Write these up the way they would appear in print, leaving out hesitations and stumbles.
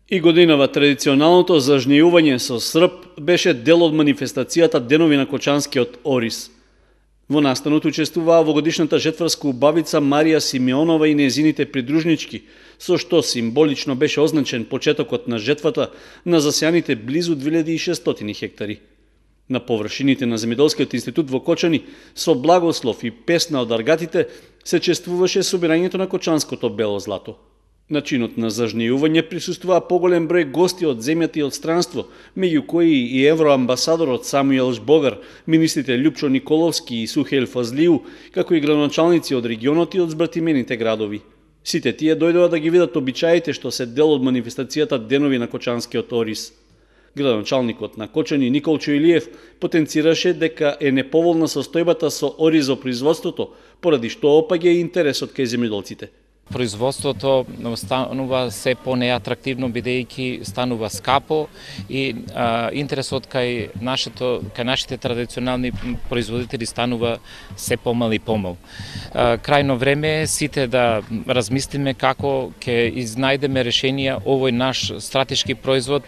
И годинава традиционалното зажнејување со срп беше дел од манифестацијата Денови на Кочанскиот ориз. Во настанот учествуваа во годишната жетварска убавица Марија Симеонова и незините придружнички, со што символично беше означен почетокот на жетвата на засејаните близу 2600 хектари. На површините на Земјоделскиот институт во Кочани, со благослов и песна од аргатите, се чествуваше собирањето на кочанското бело злато. На чинот на зажнејување присуствуваа поголем број гости од земјата и од странство, меѓу кои и евроамбасадорот Самуел Жбогар, министрите Љупчо Николовски и Сухеил Фазлиу, како и градоначалници од регионот и од збратимените градови. Сите тие дојдоа да ги видат обичаите што се дел од манифестацијата Денови на Кочанскиот ориз. Градоначалникот на Кочани Николчо Илиев потенцираше дека е неповолна состојбата со оризопроизводството, поради што опаѓа и интересот кај земјоделците. Производството станува се понеатрактивно бидејќи станува скапо и интересот кај нашите традиционални производители станува се помал и помал. Крајно време е сите да размислиме како ќе изнајдеме решенија овој наш стратешки производ,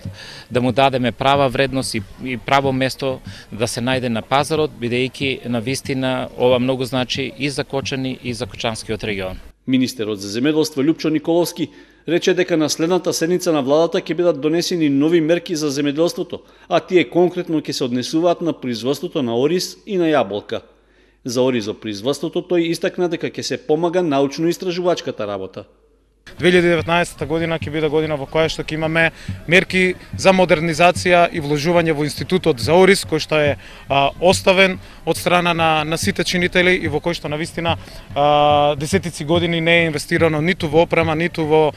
да му дадеме права вредност и право место да се најде на пазарот, бидејќи навистина ова многу значи и за Кочани и за Кочанскиот регион. Министерот за земјоделство Љупчо Николовски рече дека на следната седница на владата ќе бидат донесени нови мерки за земјоделството, а тие конкретно ќе се однесуваат на производството на ориз и на јаболка. За оризопроизводството тој истакна дека ќе се помага научно-истражувачката работа. 2019 година ќе биде година во која што ќе имаме мерки за модернизација и вложување во Институтот за ориз, кој што е оставен од страна на сите чинители и во кој што навистина десетици години не е инвестирано ниту во опрема, ниту во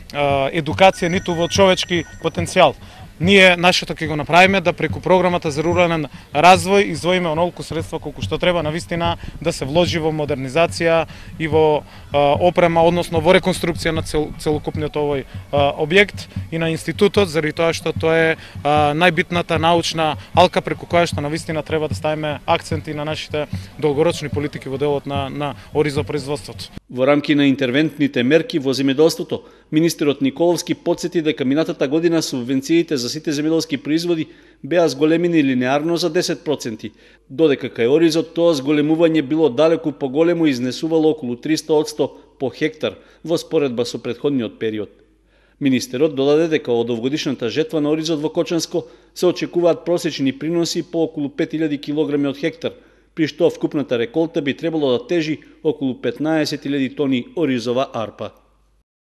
едукација, ниту во човечки потенцијал. Ние нашето ќе го направиме да преку програмата за рурален развој издвоиме онолку средства колку што треба навистина да се вложи во модернизација и во опрема, односно во реконструкција на целокупниот овој објект и на институтот, заради тоа што тоа е најбитната научна алка преку која што навистина треба да ставиме акценти на нашите долгорочни политики во делот на оризопроизводството. Во рамки на интервентните мерки во земјоделството, министерот Николовски потсети дека минатата година субвенциите за сите земјоделски производи беа зголемени линеарно за 10%, додека кај оризот тоа зголемување било далеку поголемо и изнесувало околу 300% по хектар во споредба со претходниот период. Министерот додаде дека од овогодишната жетва на оризот во Кочанско се очекуваат просечни приноси по околу 5000 килограми од хектар, при што вкупната реколта би требало да тежи околу 15.000 тони оризова арпа.